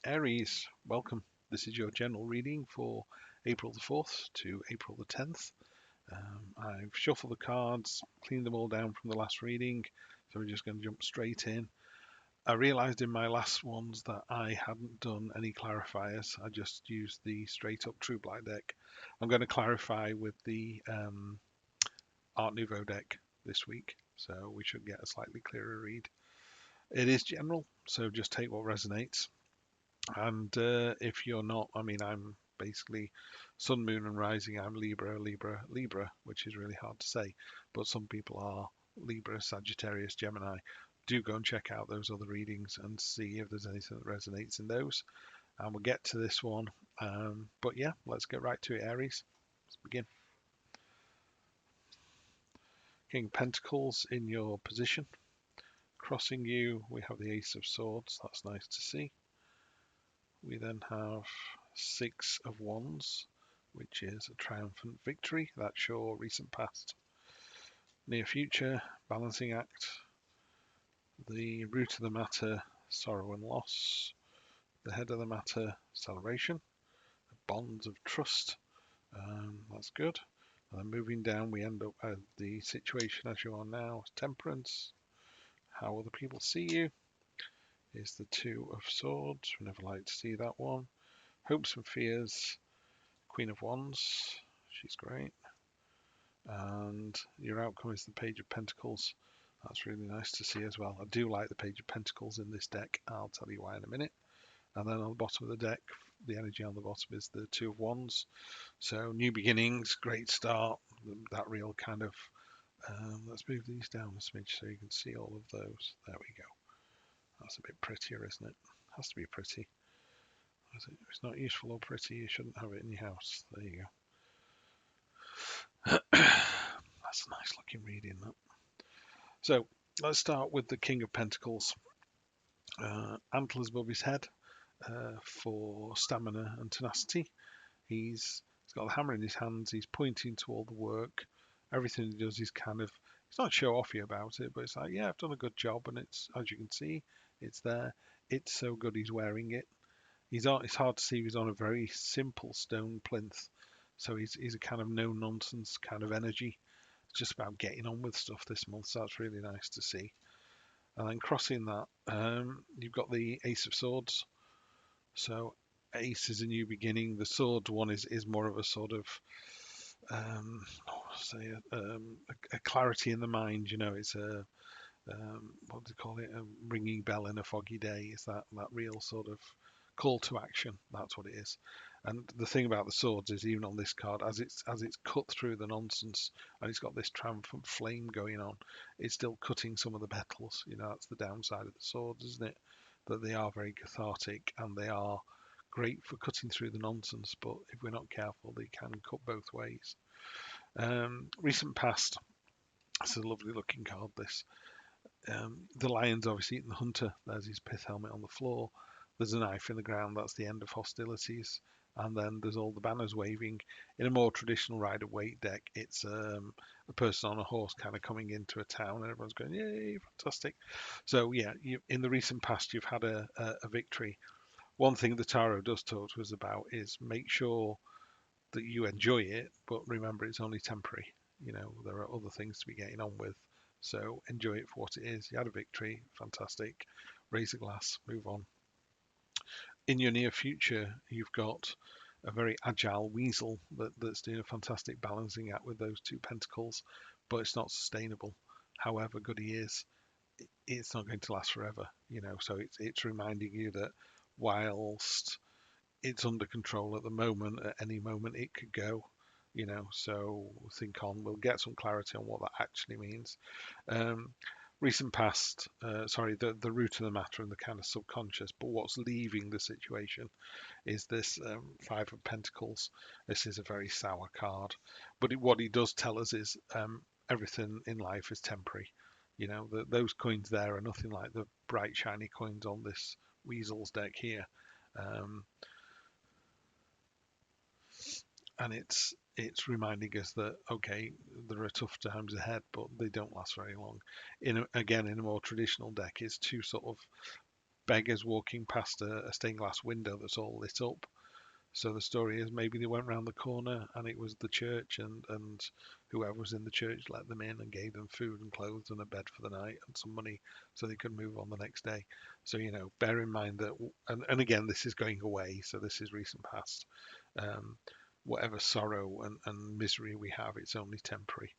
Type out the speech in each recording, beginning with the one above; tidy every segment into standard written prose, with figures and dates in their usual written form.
Aries, welcome. This is your general reading for April the 4th to April the 10th. I've shuffled the cards, cleaned them all down from the last reading, so we're just going to jump straight in. I realised in my last ones that I hadn't done any clarifiers. I just used the straight up True Black deck. I'm going to clarify with the Art Nouveau deck this week, so we should get a slightly clearer read. It is general, so just take what resonates. And if you're not, I'm basically Sun, Moon, and Rising. I'm Libra, Libra, Libra, which is really hard to say. But some people are Libra, Sagittarius, Gemini. Do go and check out those other readings and see if there's anything that resonates in those. And we'll get to this one. But yeah, let's get right to it, Aries. Let's begin. King of Pentacles in your position. Crossing you, we have the Ace of Swords. That's nice to see. We then have Six of Wands, which is a triumphant victory. That's your recent past. Near future, balancing act. The root of the matter, sorrow and loss. The head of the matter, celebration. Bonds of trust. That's good. And then moving down, we end up at the situation as you are now. Temperance. How other people see you is the Two of Swords. We never like to see that one. Hopes and fears. Queen of Wands, she's great. And your outcome is the Page of Pentacles. That's really nice to see as well. I do like the Page of Pentacles in this deck. I'll tell you why in a minute. And then on the bottom of the deck, the energy on the bottom is the Two of Wands. So new beginnings, great start. That real kind of, let's move these down a smidge so you can see all of those. There we go. That's a bit prettier, isn't it? Has to be pretty. If it's not useful or pretty, you shouldn't have it in your house. There you go. That's a nice looking reading, that. So let's start with the King of Pentacles. Antlers above his head for stamina and tenacity. He's got the hammer in his hands. He's pointing to all the work. Everything he does is kind of, he's not show offy about it, but it's like, yeah, I've done a good job, and it's, as you can see, it's there. It's so good he's wearing it. It's hard to see, he's on a very simple stone plinth, so he's a kind of no nonsense kind of energy. It's just about getting on with stuff this month, so that's really nice to see. And then crossing that, you've got the Ace of Swords. So Ace is a new beginning. The sword one is more of a sort of a clarity in the mind. You know, it's a what do you call it? A ringing bell in a foggy day. Is that real sort of call to action? That's what it is. And the thing about the swords is, even on this card, as it's cut through the nonsense, and it's got this triumphant flame going on, it's still cutting some of the petals. You know, that's the downside of the swords, isn't it? That they are very cathartic and they are great for cutting through the nonsense, but if we're not careful, they can cut both ways. Recent past. It's a lovely looking card, this. The lion's obviously eating the hunter. There's his pith helmet on the floor. There's a knife in the ground. That's the end of hostilities. And then there's all the banners waving. In a more traditional Rider-Waite deck, it's a person on a horse kind of coming into a town, and everyone's going, yay, fantastic. So yeah, in the recent past, you've had a victory. One thing the tarot does talk to us about is make sure that you enjoy it, but remember it's only temporary. You know, there are other things to be getting on with. So enjoy it for what it is. You had a victory, fantastic. Raise a glass, move on. In your near future, you've got a very agile weasel that's doing a fantastic balancing act with those two pentacles, but it's not sustainable. However good he is, it's not going to last forever. You know, so it's reminding you that whilst it's under control at the moment, at any moment it could go. You know, so think on. We'll get some clarity on what that actually means. Recent past, the root of the matter and the kind of subconscious, but what's leaving the situation is this Five of Pentacles. This is a very sour card, but what it does tell us is everything in life is temporary. You know, those coins there are nothing like the bright shiny coins on this Weasel's deck here. And it's reminding us that, okay, there are tough times ahead, but they don't last very long. In a more traditional deck, it's two sort of beggars walking past a stained glass window that's all lit up. So the story is maybe they went round the corner and it was the church, and whoever was in the church let them in and gave them food and clothes and a bed for the night and some money so they could move on the next day. So, bear in mind that, and again, this is going away, so this is recent past. Um, Whatever sorrow and misery we have, it's only temporary,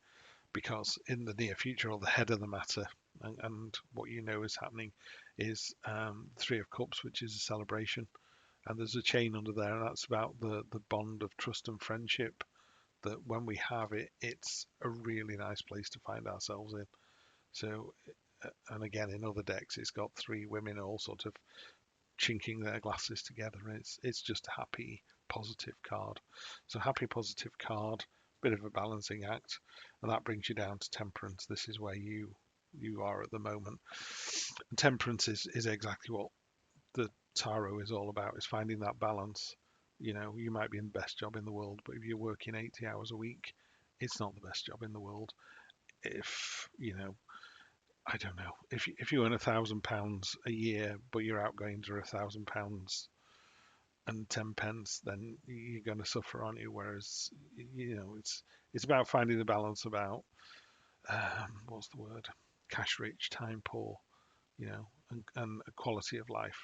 because in the near future, or the head of the matter, and what is happening, is Three of Cups, which is a celebration, and there's a chain under there, and that's about the bond of trust and friendship. That when we have it, it's a really nice place to find ourselves in. So, and again, in other decks, it's got three women all sort of chinking their glasses together, and it's just a happy, positive card. So happy, positive card, bit of a balancing act, and that brings you down to Temperance. This is where you are at the moment. And Temperance is exactly what the tarot is all about, is finding that balance. You might be in the best job in the world, but if you're working 80 hours a week, it's not the best job in the world. If I don't know, if you earn £1,000 a year, but your outgoings are £1,000 and 10 pence, then you're going to suffer, aren't you? Whereas, it's about finding the balance, about what's the word, cash rich, time poor, and a quality of life,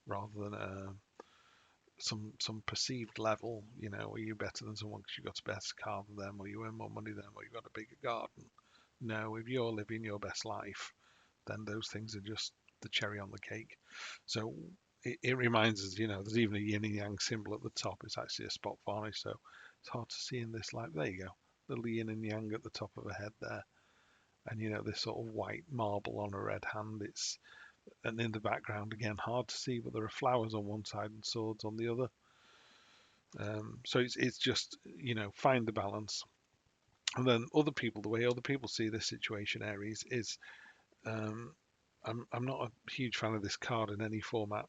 rather than some perceived level. Are you better than someone because you got a better car than them, or you earn more money than them, or you've got a bigger garden? No, if you're living your best life, then those things are just the cherry on the cake. So it reminds us, there's even a yin and yang symbol at the top. It's actually a spot varnish, so it's hard to see in this light. There you go, little yin and yang at the top of her head there, and this sort of white marble on a red hand. And in the background, again, hard to see, but there are flowers on one side and swords on the other. So it's just, find the balance. And then the way other people see this situation, Aries, is, um, I'm not a huge fan of this card in any format.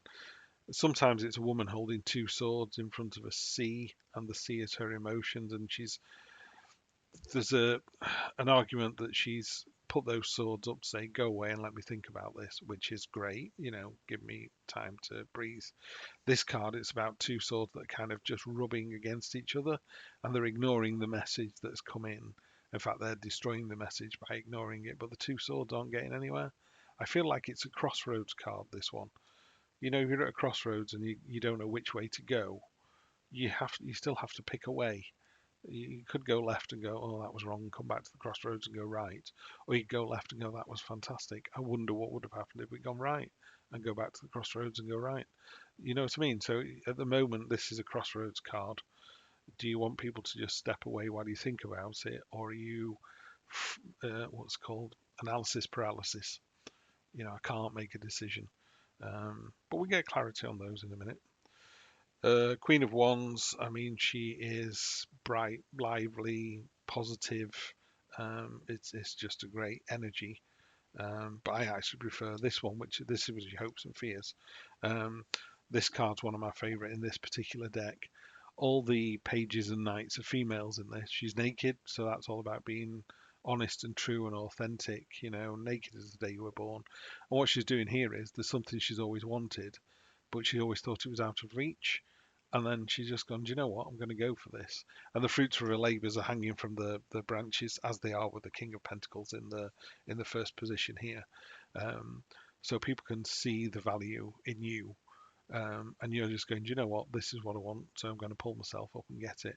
Sometimes it's a woman holding two swords in front of a sea, and the sea is her emotions, and there's an argument that she's put those swords up to say, go away and let me think about this, which is great. Give me time to breathe. This card, it's about two swords that are kind of just rubbing against each other, and they're ignoring the message that's come in. In fact, they're destroying the message by ignoring it, but the two swords aren't getting anywhere. I feel like it's a crossroads card, this one. If you're at a crossroads and you don't know which way to go, you still have to pick a way. You could go left and go, oh, that was wrong, come back to the crossroads and go right. Or you go left and go, that was fantastic. I wonder what would have happened if we'd gone right, and go back to the crossroads and go right. You know what I mean? So at the moment, this is a crossroads card. Do you want people to just step away while you think about it, or are you, what's called analysis paralysis? I can't make a decision. But we get clarity on those in a minute. Queen of Wands, I mean, she is bright, lively, positive. It's just a great energy. But I actually prefer this one, which this was your hopes and fears. Um, this card's one of my favourite in this particular deck. All the pages and knights are females in this. She's naked, so that's all about being honest and true and authentic. Naked as the day you were born. And what she's doing here is there's something she's always wanted, but she always thought it was out of reach. And then she's just gone, do you know what? I'm going to go for this. And the fruits of her labours are hanging from the branches, as they are with the King of Pentacles in the first position here. So people can see the value in you. And you're just going, do you know what? This is what I want. So I'm going to pull myself up and get it.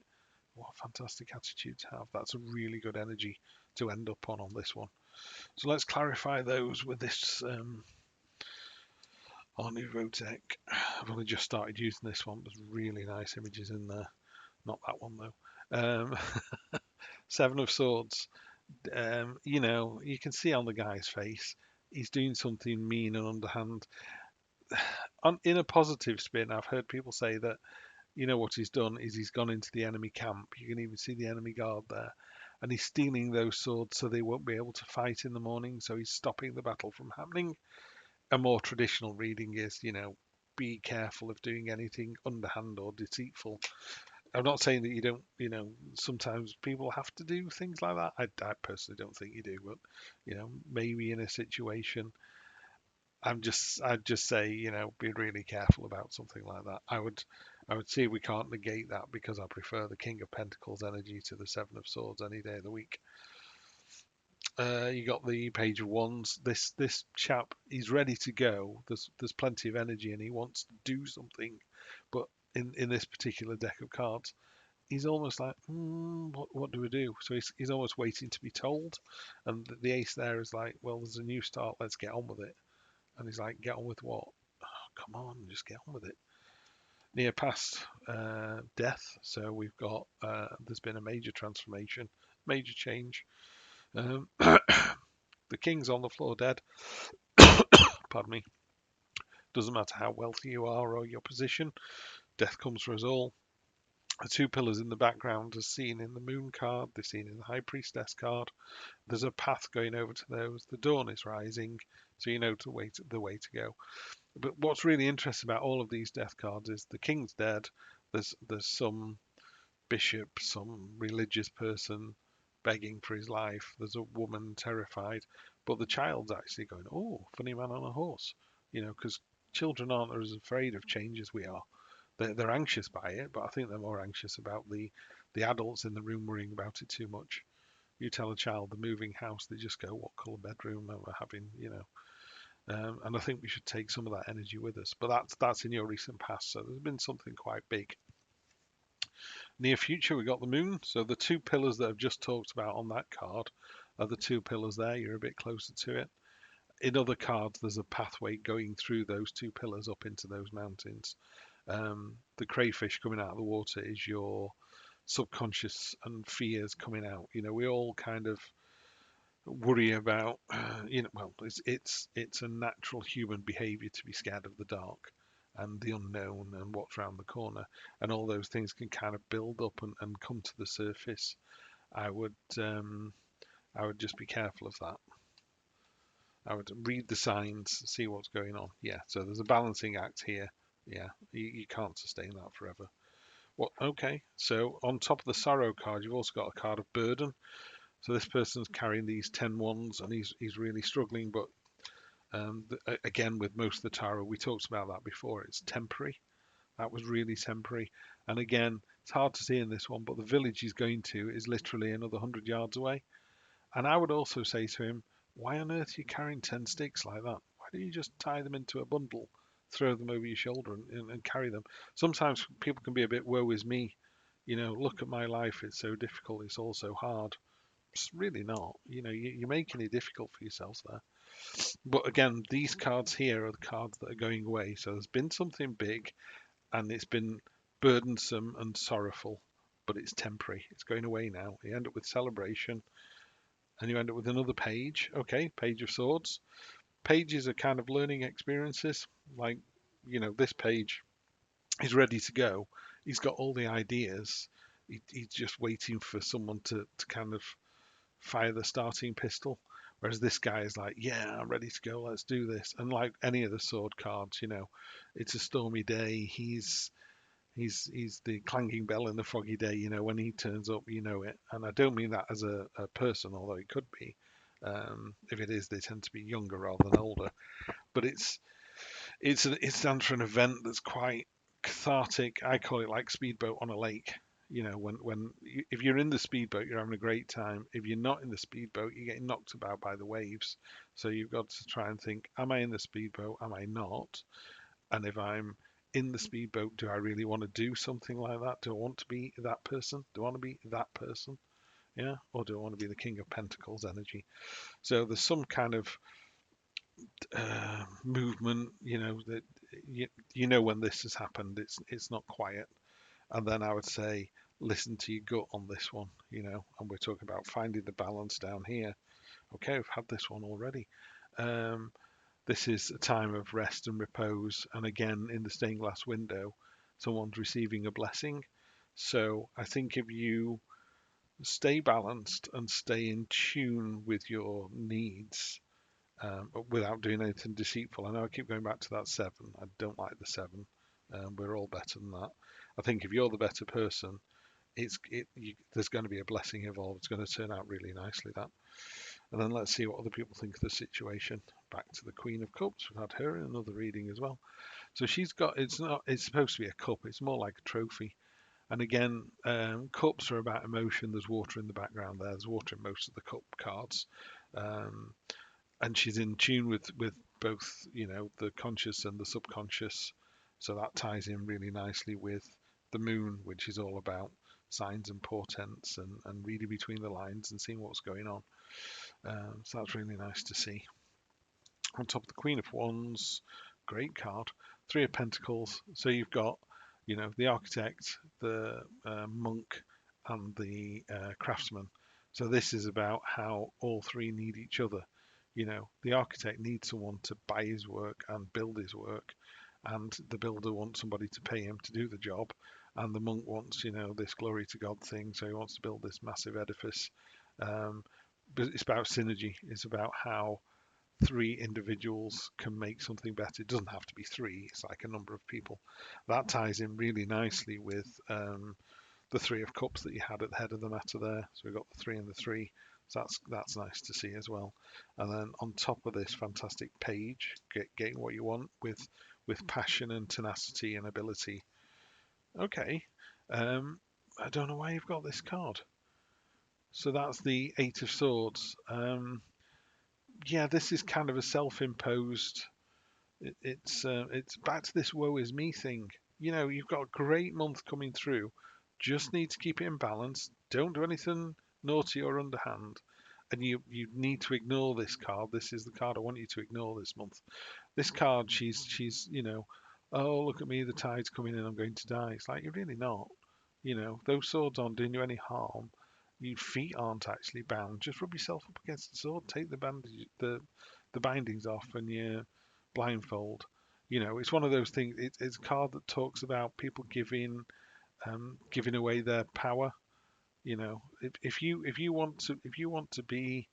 What a fantastic attitude to have. That's a really good energy to end up on this one. So let's clarify those with this Art Nouveau deck. I've only just started using this one. There's really nice images in there. Not that one though. Seven of Swords. You can see on the guy's face, he's doing something mean and underhand. In a positive spin, I've heard people say that, what he's done is he's gone into the enemy camp. You can even see the enemy guard there. And he's stealing those swords so they won't be able to fight in the morning. So he's stopping the battle from happening. A more traditional reading is, be careful of doing anything underhand or deceitful. I'm not saying that you don't, sometimes people have to do things like that. I personally don't think you do, but, maybe in a situation. I'd just say, be really careful about something like that. I would see we can't negate that because I prefer the King of Pentacles energy to the Seven of Swords any day of the week. You got the Page of Wands. This chap, he's ready to go. There's plenty of energy and he wants to do something, but in this particular deck of cards, he's almost like, what do we do? So he's almost waiting to be told, and the ace there is like, well, there's a new start. Let's get on with it. And he's like, get on with what? Oh, come on, just get on with it. Near past death, so we've got there's been a major transformation, major change. The king's on the floor dead. Pardon me. Doesn't matter how wealthy you are or your position, death comes for us all. The two pillars in the background are seen in the moon card, they're seen in the high priestess card. There's a path going over to those. The dawn is rising, so you know the way to go. But what's really interesting about all of these death cards is the king's dead. There's some bishop, some religious person begging for his life. There's a woman terrified, but the child's actually going, "Oh, funny man on a horse," because children aren't as afraid of change as we are. They're anxious by it, but I think they're more anxious about the adults in the room worrying about it too much. You tell a child the moving house, they just go, "What colour bedroom are we having?" And I think we should take some of that energy with us. But that's in your recent past, so there's been something quite big. Near future, we got the moon. So the two pillars that I've just talked about on that card are the two pillars there. You're a bit closer to it. In other cards, there's a pathway going through those two pillars up into those mountains. The crayfish coming out of the water is your subconscious and fears coming out. We all kind of worry about, well, it's a natural human behavior to be scared of the dark and the unknown and what's around the corner, and all those things can kind of build up and come to the surface. I would just be careful of that. I would read the signs, see what's going on. Yeah, so there's a balancing act here. Yeah, you can't sustain that forever. What? Okay, so on top of the sorrow card, you've also got a card of burden. So this person's carrying these 10 wands and he's really struggling. But again, with most of the tarot, we talked about that before. It's temporary. That was really temporary. And again, it's hard to see in this one, but the village he's going to is literally another 100 yards away. And I would also say to him, why on earth are you carrying 10 sticks like that? Why don't you just tie them into a bundle, throw them over your shoulder and carry them? Sometimes people can be a bit woe is me. Look at my life. It's so difficult. It's all so hard. It's really not. You're making it difficult for yourselves there. But again, these cards here are the cards that are going away. So there's been something big and it's been burdensome and sorrowful, but it's temporary. It's going away now. You end up with celebration and you end up with another page. Okay, Page of Swords. Pages are kind of learning experiences. Like, this page is ready to go. He's got all the ideas. He's just waiting for someone to kind of fire the starting pistol. Whereas this guy is like, yeah, I'm ready to go. Let's do this. And like any of the sword cards, it's a stormy day. He's the clanging bell in the foggy day. When he turns up, you know it. And I don't mean that as a person, although it could be. If it is, they tend to be younger rather than older. But it stands for an event that's quite cathartic. I call it like speedboat on a lake. If you're in the speedboat, you're having a great time. If you're not in the speedboat, you're getting knocked about by the waves. So you've got to try and think, am I in the speedboat? Am I not? And if I'm in the speedboat, do I really want to do something like that? Do I want to be that person? Do I want to be that person? Yeah, or do I want to be the King of Pentacles energy? So there's some kind of movement, that when this has happened, it's not quiet. And then I would say, listen to your gut on this one, and we're talking about finding the balance down here. Okay, we've had this one already. This is a time of rest and repose. And again, in the stained glass window, someone's receiving a blessing. So I think if you stay balanced and stay in tune with your needs, without doing anything deceitful. I know I keep going back to that 7. I don't like the 7. We're all better than that. I think if you're the better person, there's going to be a blessing involved. It's going to turn out really nicely, that. And then let's see what other people think of the situation. back to the Queen of Cups. We've had her in another reading as well. So she's got, it's supposed to be a cup. It's more like a trophy. And again, cups are about emotion. There's water in the background there. There's water in most of the cup cards. Um, and she's in tune with both, the conscious and the subconscious. So that ties in really nicely with the moon, which is all about signs and portents and reading between the lines and seeing what's going on. So that's really nice to see. On top of the Queen of Wands, great card. Three of Pentacles. So you've got, the architect, the monk, and the craftsman. So this is about how all three need each other. The architect needs someone to buy his work and build his work, and the builder wants somebody to pay him to do the job, and the monk wants, this glory to God thing. So he wants to build this massive edifice. But it's about synergy. It's about how three individuals can make something better. It doesn't have to be three. It's like a number of people. That ties in really nicely with the Three of Cups that you had at the head of the matter there. So we've got the three and the three. So that's nice to see as well. And then on top of this fantastic page, getting what you want with passion and tenacity and ability. Okay. I don't know why you've got this card. So that's the Eight of Swords. Yeah, this is kind of a self-imposed. It's back to this woe is me thing. You've got a great month coming through. Just need to keep it in balance. Don't do anything naughty or underhand. And you need to ignore this card. This is the card I want you to ignore this month. This card, she's oh, look at me, the tide's coming in, I'm going to die. It's like, you're really not. Those swords aren't doing you any harm. Your feet aren't actually bound. Just rub yourself up against the sword, take the bandage, the bindings off, and you blindfold. It's one of those things. It's a card that talks about people giving away their power. If you want to be,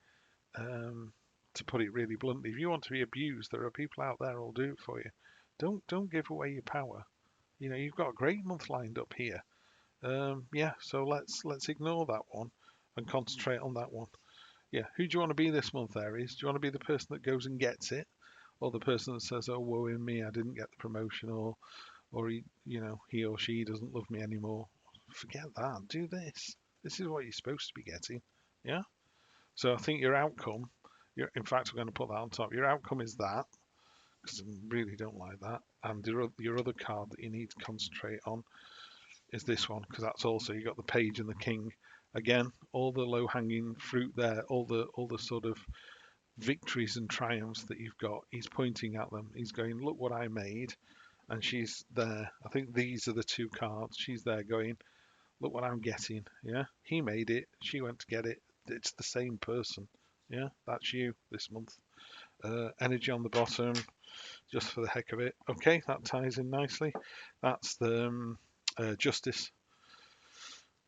to put it really bluntly, if you want to be abused, there are people out there who'll do it for you. Don't give away your power. You've got a great month lined up here. Yeah, so let's ignore that one and concentrate on that one. Yeah, who do you want to be this month, Aries? Do you want to be the person that goes and gets it, or the person that says, "Oh, woe in me, I didn't get the promotion," or he or she doesn't love me anymore? Forget that. Do this. This is what you're supposed to be getting. Yeah. So I think your outcome, in fact, we're going to put that on top. Your outcome is that, because I really don't like that. And your other card that you need to concentrate on is this one, because that's also, you got the page and the king. Again, all the low-hanging fruit there, all the sort of victories and triumphs that you've got. He's pointing at them. He's going, look what I made. And she's there. I think these are the two cards. She's there going, look what I'm getting. Yeah, he made it. She went to get it. It's the same person. Yeah, that's you this month. Energy on the bottom, just for the heck of it. Okay, that ties in nicely. That's the Justice.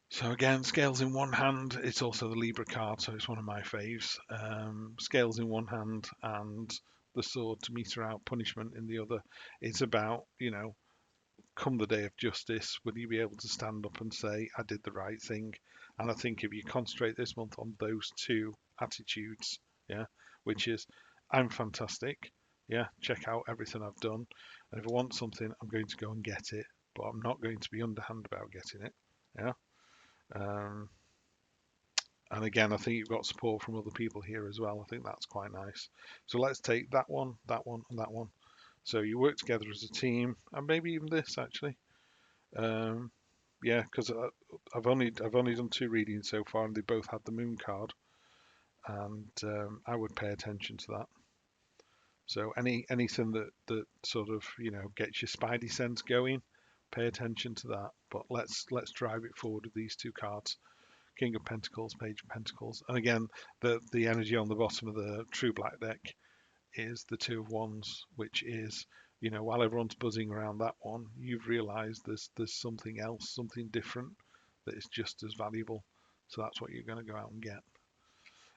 So again, scales in one hand. It's also the Libra card, so it's one of my faves. Scales in one hand and the sword to meter out punishment in the other. It's about, come the day of justice, will you be able to stand up and say, I did the right thing? And I think if you concentrate this month on those two attitudes, yeah, which is, I'm fantastic, yeah, check out everything I've done. And if I want something, I'm going to go and get it, but I'm not going to be underhand about getting it, yeah. Um, and again, I think you've got support from other people here as well. I think that's quite nice. So let's take that one, and that one. So you work together as a team, and maybe even this actually. Yeah, because I've only done two readings so far, and they both had the moon card, and I would pay attention to that. So anything that sort of gets your spidey sense going, pay attention to that. But let's drive it forward with these two cards. King of Pentacles, Page of Pentacles. And again, the energy on the bottom of the True Black deck is the Two of Wands, which is, while everyone's buzzing around that one, you've realized there's something else, something different that is just as valuable. So that's what you're going to go out and get.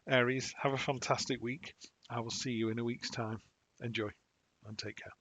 Aries, have a fantastic week. I will see you in a week's time. Enjoy and take care.